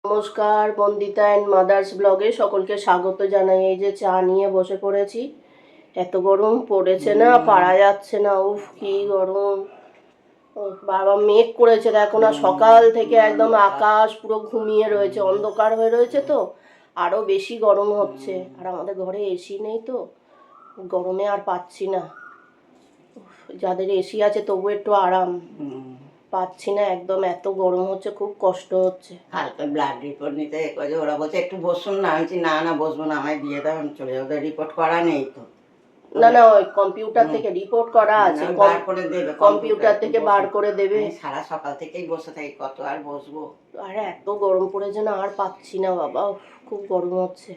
নমস্কার, Bandita and mother's ব্লগে সকলকে স্বাগত জানাই। এই যে চা নিয়ে বসে পড়েছি। এত গরম পড়েছে না, পারা যাচ্ছে না। উফ কি গরম! বাবা মেঘ করেছে দেখো না, সকাল থেকে একদম আকাশ পুরো ঘুমিয়ে রয়েছে, অন্ধকার হয়ে রয়েছে, তো আরো বেশি গরম হচ্ছে। আর আমাদের ঘরে এসি নেই, তো গরমে আর পাচ্ছি না। যাদের এসি আছে তবু একটু আরাম পাচ্ছি না একদম, এত গরম হচ্ছে, খুব কষ্ট হচ্ছে। হালকা ব্লাড রিপোর্ট নিতে ওরা বলছে একটু বসুন না। আমি না বসবো না, আমায় দিয়ে দাও, আমি চলে যাবো। রিপোর্ট করা নেই তো। না না, ওই কম্পিউটার থেকে রিপোর্ট করা আছে, বার করে দেবে, কম্পিউটার থেকে বার করে দেবে। সারা সকাল থেকেই বসে থাকি, কত আর বসবো। আরে এত গরম পড়েছে না, আর পাচ্ছি না বাবা, খুব গরম হচ্ছে।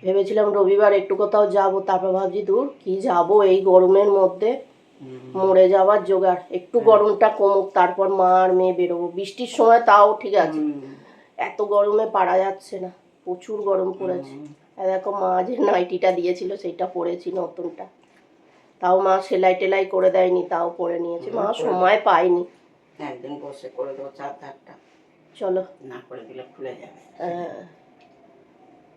ভেবেছিলাম রবিবার একটু কোথাও যাবো, তারপর ভাবছি দূর কি যাবো এই গরমের মধ্যে, মরে যাওয়ার জোগাড়। একটু গরমটা কমুক, তারপর মা আর মেয়ে বেরোবো। বৃষ্টির সময় তাও ঠিক আছে, এত গরমে পারা যাচ্ছে না, প্রচুর গরম পড়েছে। আর দেখো মা যে নাইটিটা দিয়েছিল সেইটা পরেছি, নতুনটা। তাও মা সেলাই টেলাই করে দেয়নি, তাও পরে নিয়েছে। মা সময় পায়নি। একদিন বসে করে দেবো চাদরটা। চলো, না করে দিলে খুলে যাবে।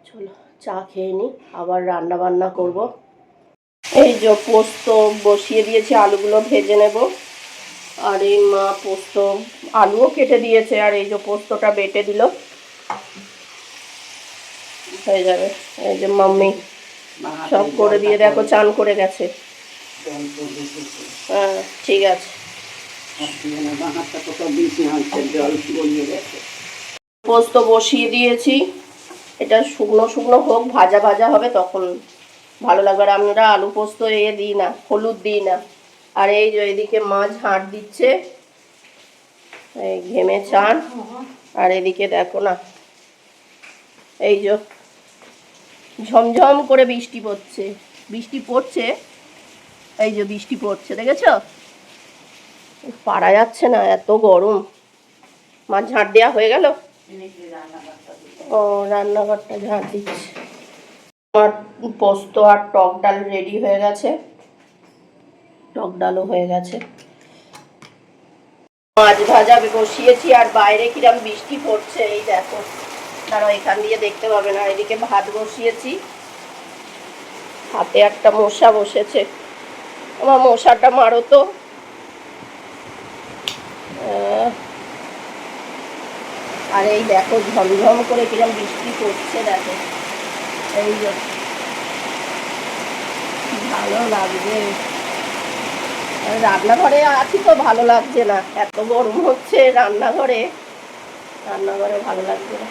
চলো চা খেয়ে নি, আবার রান্না বান্না করব। এই যে পোস্ত বসিয়ে দিয়েছি, আলুগুলো ভেজে নেব। আর এই মা পোস্ত আলুও কেটে দিয়েছে, আর এই যে পোস্তটা বেটে দিল, হয়ে যাবে। এই যে মাম্মি সব করে দিয়ে দেখো চান করে গেছে। হ্যাঁ ঠিক আছে। পোস্ত বসিয়ে দিয়েছি, এটা শুকনো শুকনো হোক, ভাজা ভাজা হবে, তখন ভালো লাগবে। আর আমরা আলু পোস্ত দিই না, হলুদ দিই না। আর এই যে এদিকে মাছ ঝাঁট দিচ্ছে, এই ঘেমে চান। আর এদিকে দেখো না, এই যে ঝমঝম করে বৃষ্টি পড়ছে, এই যে বৃষ্টি পড়ছে, দেখেছো? পারা যাচ্ছে না, এত গরম। মাছ ঝাঁট দেওয়া হয়ে গেল? ও, রান্নাঘরটা ঝাঁট দিচ্ছে। আমার পোস্ত আর টক ডাল রেডি হয়ে গেছে, টক ডালও হয়ে গেছে। মাছ ভাজা বসিয়েছি, আর বাইরে কিরম বৃষ্টি পড়ছে, এই দেখো। দাঁড়াও, এখান দিয়ে দেখতে পাবে না। এদিকে ভাত বসিয়েছি, হাতে একটা মশা বসেছে, আমার মশাটা মারো তো। আর এই দেখো ঝমঝম করে কিরম বৃষ্টি পড়ছে, দেখো। এই যে ভালো লাগছে। রান্নাঘরে আছি তো ভালো লাগছে না, এত গরম হচ্ছে রান্নাঘরে ভালো লাগছে না।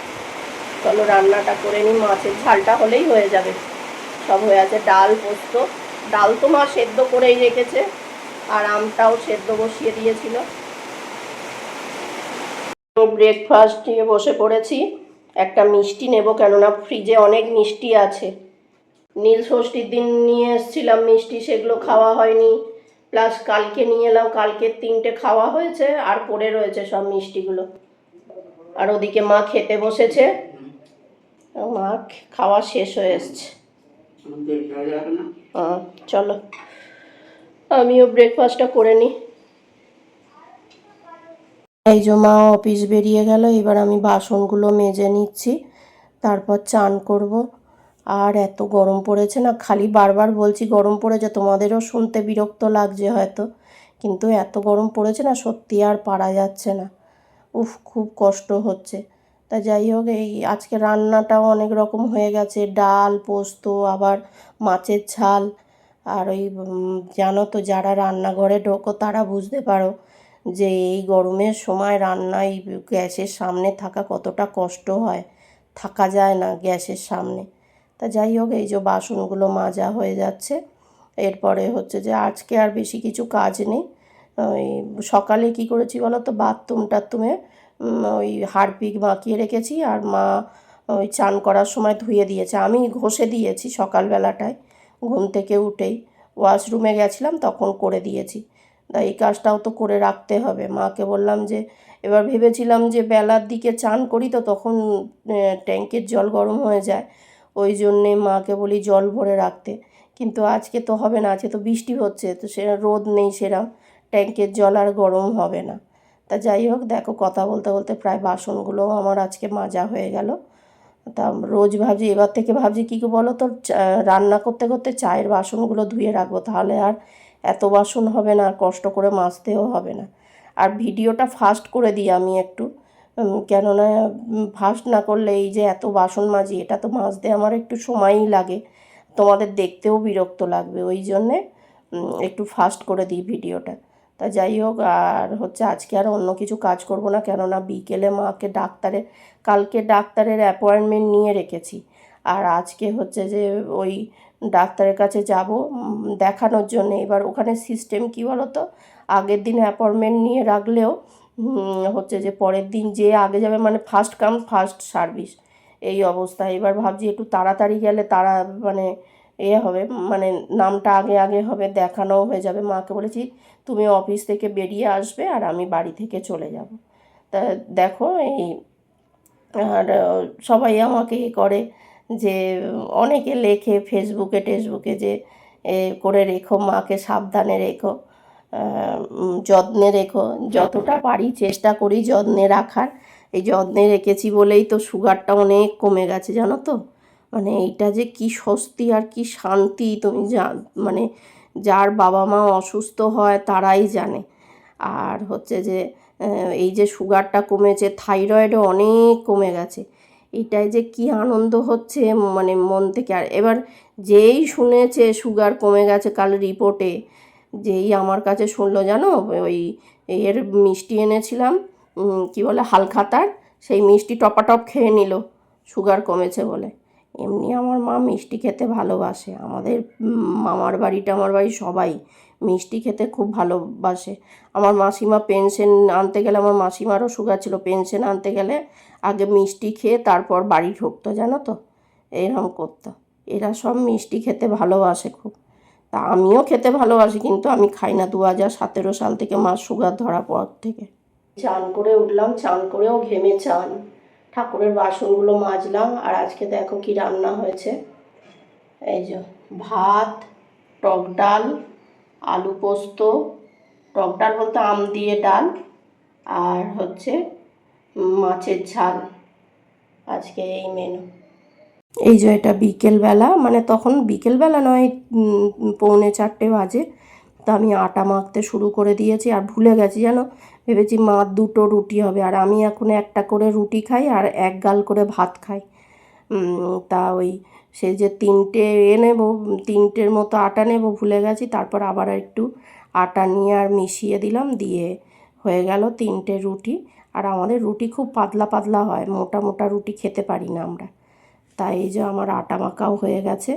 চলো রান্নাটা করে নিই, মাছের ঝালটা হলেই হয়ে যাবে। সব হয়ে আছে, ডাল পোস্ত। ডাল তো মা সেদ্ধ করেই রেখেছে, আর আমটাও সেদ্ধ বসিয়ে দিয়েছিল। ব্রেকফাস্ট নিয়ে বসে পড়েছি। একটা মিষ্টি নেব, কেননা ফ্রিজে অনেক মিষ্টি আছে। নীল ষষ্ঠীর দিন নিয়ে এসেছিলাম মিষ্টি, সেগুলো খাওয়া হয়নি। প্লাস কালকে নিয়ে এলাম, কালকে 3টে খাওয়া হয়েছে, আর পড়ে রয়েছে সব মিষ্টিগুলো। আর ওদিকে মা খেতে বসেছে, মা খাওয়া শেষ হয়ে এসছে। চলো আমিও ব্রেকফাস্টটা করে নিই। এই যে মা অফিস বেরিয়ে গেল, এবার আমি বাসনগুলো মেজে নিচ্ছি, তারপর চান করব। আর এত গরম পড়েছে না, খালি বারবার বলছি গরম পড়েছে, তোমাদেরও শুনতে বিরক্ত লাগছে হয়তো, কিন্তু এত গরম পড়েছে না, সত্যি আর পারা যাচ্ছে না। উফ, খুব কষ্ট হচ্ছে। তা যাই হোক, এই আজকে রান্নাটাও অনেক রকম হয়ে গেছে, ডাল পোস্ত, আবার মাছের ঝাল। আর ওই জানো তো, যারা রান্নাঘরে ঢোকো তারা বুঝতে পারো যে এই গরমের সময় রান্নায় গ্যাসের সামনে থাকা কতটা কষ্ট হয়, থাকা যায় না গ্যাসের সামনে। তা যাই হোক, এই যে বাসনগুলো মাজা হয়ে যাচ্ছে। এরপরে হচ্ছে যে আজকে আর বেশি কিছু কাজ নেই। ওই সকালে কি করেছি বলো তো, বাথরুমে ওই হারপিক মাখিয়ে রেখেছি, আর মা ওই চান করার সময় ধুয়ে দিয়েছে, আমি ঘষে দিয়েছি সকালবেলাটায় ঘুম থেকে উঠেই। ওয়াশরুমে গেছিলাম তখন করে দিয়েছি। তা এই কাজটাও তো করে রাখতে হবে। মাকে বললাম যে, এবার ভেবেছিলাম যে বেলার দিকে চান করি তো তখন ট্যাঙ্কের জল গরম হয়ে যায়, ওই জন্যে মাকে বলি জল ভরে রাখতে। কিন্তু আজকে তো হবে না, আজকে তো বৃষ্টি হচ্ছে, তো সে রোদ নেই সেরম, ট্যাঙ্কের জল আর গরম হবে না। তা যাই হোক, দেখো কথা বলতে বলতে প্রায় বাসনগুলোও আমার আজকে মাজা হয়ে গেল। তা রোজ ভাবছি, এবার থেকে ভাবছি কী বলো তো, রান্না করতে করতে চায়ের বাসনগুলো ধুয়ে রাখবো, তাহলে আর এত বাসন হবে না, আর কষ্ট করে মাজতেও হবে না। আর ভিডিওটা ফাস্ট করে দিই আমি একটু, কেননা ফাস্ট না করলে এই যে এত বাসন মাজি, এটা তো মাজতে আমার একটু সময়ই লাগে, তোমাদের দেখতেও বিরক্ত লাগবে, ওই জন্যে একটু ফাস্ট করে দিই ভিডিওটা। তা যাই হোক, আর হচ্ছে আজকে আর অন্য কিছু কাজ করব না, কেননা বিকেলে মাকে কালকে ডাক্তারের অ্যাপয়েন্টমেন্ট নিয়ে রেখেছি। আর আজকে হচ্ছে যে ওই ডাক্তারের কাছে যাব দেখানোর জন্য। এবার ওখানে সিস্টেম কী বলো তো, আগের দিন অ্যাপয়েন্টমেন্ট নিয়ে রাখলেও হচ্ছে যে পরের দিন যে আগে যাবে, মানে ফার্স্ট কাম ফার্স্ট সার্ভিস এই অবস্থা। এবার ভাবছি একটু তাড়াতাড়ি গেলে মানে হবে, মানে নামটা আগে আগে হবে, দেখানোও হয়ে যাবে। মাকে বলেছি তুমি অফিস থেকে বেরিয়ে আসবে আর আমি বাড়ি থেকে চলে যাব। তা দেখো এই, আর সবাই আমাকে করে যে, অনেকে লেখে ফেসবুকে টেসবুকে যে করে রেখো, মাকে সাবধানে রেখো, যত্নে রেখো। যতটা পারি চেষ্টা করি যত্নে রাখার। এই যত্নে রেখেছি বলেই তো সুগারটা অনেক কমে গেছে, জানো তো। মানে এইটা যে কি স্বস্তি আর কি শান্তি, তুমি মানে যার বাবা মা অসুস্থ হয় তারাই জানে। আর হচ্ছে যে এই যে সুগারটা কমেছে, থাইরয়েডও অনেক কমে গেছে, এটাই যে কি আনন্দ হচ্ছে মানে মন থেকে। আর এবার যেই শুনেছে সুগার কমে গেছে কাল রিপোর্টে, যেই আমার কাছে শুনলো জানো, ওই এর মিষ্টি এনেছিলাম, কি বলে হালখাতার, সেই মিষ্টি টপাটপ খেয়ে নিল সুগার কমেছে বলে। এমনি আমার মা মিষ্টি খেতে ভালোবাসে, আমাদের মামার বাড়ি টামার বাড়ি সবাই মিষ্টি খেতে খুব ভালোবাসে। আমার মাসিমা পেনশন আনতে গেলে, আমার মাসিমারও সুগার ছিল, পেনশন আনতে গেলে আগে মিষ্টি খেয়ে তারপর বাড়ি ঢুকতো, জানো তো, এরকম করতো। এরা সব মিষ্টি খেতে ভালোবাসে খুব। তা আমিও খেতে ভালোবাসি, কিন্তু আমি খাই না 2017 সাল থেকে মার সুগার ধরা পর থেকে। চান করে উঠলাম, চান করেও ঘেমে চান, ঠাকুরের বাসনগুলো মাজলাম। আর আজকে দেখো কি রান্না হয়েছে, এই যে ভাত, টক ডাল, আলু পোস্ত, টক ডাল বলতে আম দিয়ে ডাল, আর হচ্ছে মাছের ঝাল, আজকে এই মেনু। এই যে এটা বিকেলবেলা, মানে তখন বিকেলবেলা নয়, 3:45 বাজে। তা আমি আটা মাখতে শুরু করে দিয়েছি, আর ভুলে গেছি জানো, ভেবেছি মার 2টো রুটি হবে, আর আমি এখন একটা করে রুটি খাই আর 1 গাল করে ভাত খাই। তা ওই সেই যে 3টে নেবো, 3টের মতো আটা নেব, ভুলে গেছি। তারপর আবার একটু আটা নিয়ে আর মিশিয়ে দিলাম, দিয়ে হয়ে গেল 3টে রুটি। আর আমাদের রুটি খুব পাতলা পাতলা হয়, মোটা মোটা রুটি খেতে পারি না আমরা। তাই এই যে আমার আটা মাখাও হয়ে গেছে,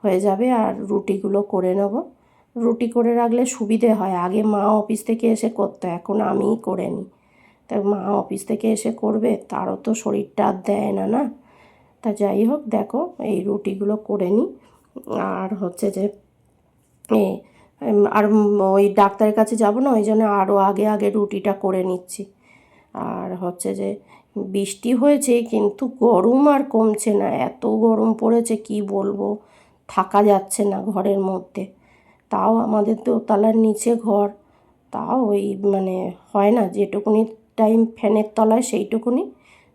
হয়ে যাবে। আর রুটিগুলো করে নেব, রুটি করে রাখলে সুবিধে হয়। আগে মা অফিস থেকে এসে করতো, এখন আমিই করে নিই। তাই মা অফিস থেকে এসে করবে, তারও তো শরীরটা আর দেয় না না। তা যাই হোক, দেখো এই রুটিগুলো করে নিই। আর হচ্ছে যে আর ওই ডাক্তারের কাছে যাব না, ওই জন্য আরও আগে আগে রুটিটা করে নিচ্ছি। আর হচ্ছে যে বৃষ্টি হয়েছে, কিন্তু গরম আর কমছে না, এত গরম পড়েছে কি বলবো, থাকা যাচ্ছে না ঘরের মধ্যে। তাও আমাদের দোতলার নিচে ঘর, তাও ওই মানে হয় না যেটুকুনি টাইম ফ্যানের তলায় সেইটুকুনি,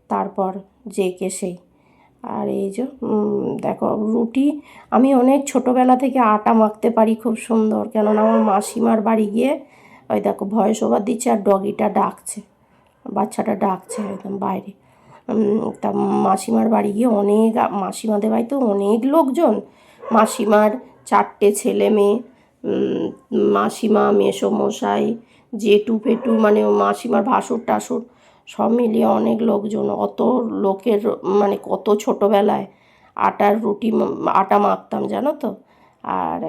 তারপর জেগে সেই। আর এই যে দেখো রুটি, আমি অনেক ছোটোবেলা থেকে আটা মাখতে পারি খুব সুন্দর, কেননা আমার মাসিমার বাড়ি গিয়ে, ওই দেখো ভয়েস ওভার দিচ্ছে আর ডগিটা ডাকছে, বাচ্চাটা ডাকছে একদম বাইরে। তা মাসিমার বাড়ি গিয়ে মাসিমাদের বাড়িতে অনেক লোকজন, মাসিমার 4টে ছেলে মেয়ে, মাসিমা, মেসোমশাই, জেঠু ফেটু, মানে মাসিমার ভাসুর টাসুর, সব মিলিয়ে অনেক লোকজন। অত লোকের মানে কত ছোটোবেলায় আটা মাখতাম জানো তো। আর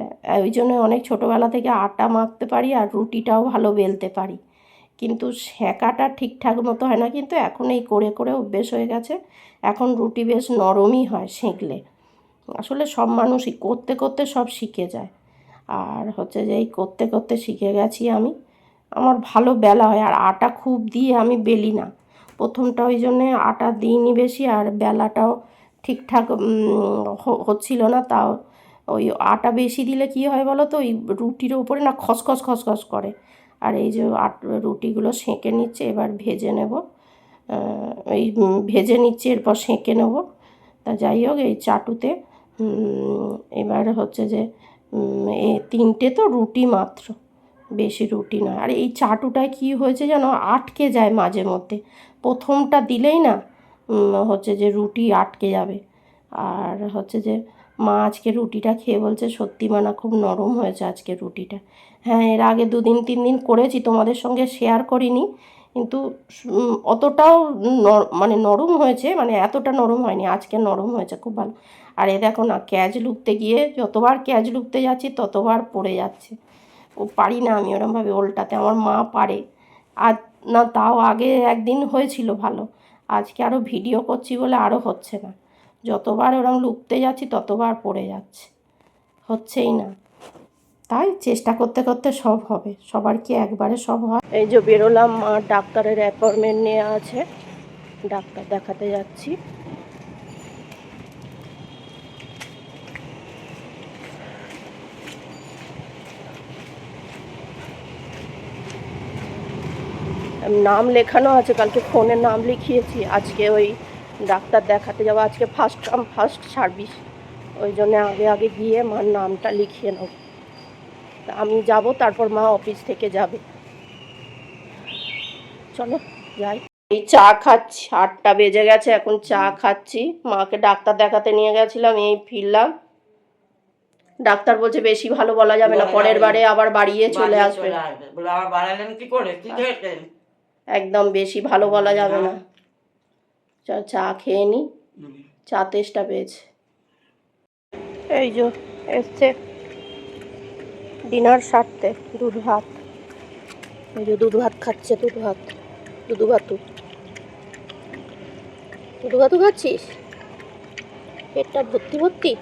ওই জন্য অনেক ছোটোবেলা থেকে আটা মাখতে পারি, আর রুটিটাও ভালো বেলতে পারি, কিন্তু সেঁকাটা ঠিকঠাক মতো হয় না। কিন্তু এখন এই করে করে অভ্যেস হয়ে গেছে, এখন রুটি বেশ নরমই হয় সেঁকলে। আসলে সব মানুষই করতে করতে সব শিখে যায়। আর হচ্ছে যে এই করতে করতে শিখে গেছি আমি, আমার ভালো বেলা হয়। আর আটা খুব দিয়ে আমি বেলি না, প্রথমটা ওই জন্যে আটা দিইনি বেশি, আর বেলাটাও ঠিকঠাক হচ্ছিল না। তাও ওই আটা বেশি দিলে কী হয় বলো তো, ওই রুটির ওপরে না খসখস খসখস করে, আর এই যে রুটিগুলো সেঁকে নিচ্ছে, এবার ভেজে নেব। এই ভেজে নিচ্ছি, এরপর সেঁকে নেব। তা যাই হোক, এই চাটুতে এবার হচ্ছে যে এই 3টে তো রুটি মাত্র, বেশি রুটি নয়। আর এই চাটুটায় কি হয়েছে যেন, আটকে যায় মাঝে মধ্যে, প্রথমটা দিলেই না হচ্ছে যে রুটি আটকে যাবে। আর হচ্ছে যে মা আজকে রুটিটা খেয়ে বলছে সত্যি মানা খুব নরম হয়েছে আজকে রুটিটা। হ্যাঁ, এর আগে 2 দিন 3 দিন করেছি, তোমাদের সঙ্গে শেয়ার করিনি, কিন্তু অতটাও মানে নরম হয়েছে, মানে এতটা নরম হয়নি, আজকে নরম হয়েছে খুব ভালো। আর এ দেখো না, ক্যাচ লুকতে গিয়ে যতবার ক্যাচ লুকতে যাচ্ছি ততবার পড়ে যাচ্ছে। ও পারি না আমি ওরমভাবে ওল্টাতে, আমার মা পারে। আর না, তাও আগে একদিন হয়েছিল ভালো, আজকে আরও ভিডিও করছি বলে আরও হচ্ছে না। যতবার ওরম লুকতে যাচ্ছি ততবার পড়ে যাচ্ছে, হচ্ছেই না। তাই চেষ্টা করতে করতে সব হবে, সবার কি একবারে সব হয়? এই যে বেরোলাম, মা ডাক্তারের অ্যাপয়েন্টমেন্ট নিয়ে আছে, ডাক্তার দেখাতে যাচ্ছি। নাম লেখানো আছে, কালকে ফোনে নাম লিখিয়েছি, আজকে ওই ডাক্তার দেখাতে যাবো। আজকে ফার্স্ট কাম ফার্স্ট সার্ভিস, ওই জন্য আগে আগে গিয়ে মার নামটা লিখিয়ে নেব। আমি যাব, তারপর মা অফিস থেকে যাবে। চলো যাই। এই চা খাচ্ছি, 8টা বেজে গেছে, এখন চা খাচ্ছি। মাকে ডাক্তার দেখাতে নিয়ে গেছিলাম, এই ফিরলাম। ডাক্তার বলছে বেশি ভালো বলা যাবে না, পরের বারে আবার বাড়িয়ে চলে আসবে। বলে আবার বাড়ালেন কি করে, কি খেয়েছেন? একদম বেশি ভালো বলা যাবে না। চা খেয়ে নি, চা তেষ্টা পেয়েছে। এই যে এসছে ডিনার সারতে, দুধ ভাত। এই যে দুধ ভাত খাচ্ছে, দুধ ভাতু খাচ্ছিস? পেটটা ভর্তি ভর্তি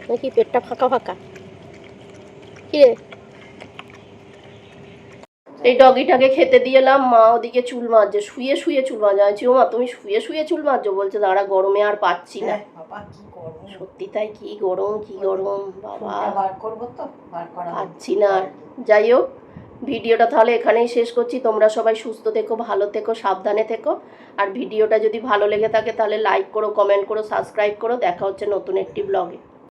নাকি পেটটা ফাঁকা ফাঁকা? কি রে? এই ডগিটাকে খেতে দিয়ে এলাম, মা ওদিকে চুল মাজছে, শুয়ে শুয়ে চুল মাজা আছে। ও মা, তুমি শুয়ে শুয়ে চুল মাজছো? বলছে দাঁড়া, গরমে আর পাচ্ছি না। সত্যি তাই, কি গরম বাবা, পাচ্ছি না। যাই হোক, ভিডিওটা তাহলে এখানেই শেষ করছি। তোমরা সবাই সুস্থ থেকো, ভালো থেকো, সাবধানে থেকো। আর ভিডিওটা যদি ভালো লেগে থাকে তাহলে লাইক করো, কমেন্ট করো, সাবস্ক্রাইব করো। দেখা হচ্ছে নতুন একটি ব্লগে।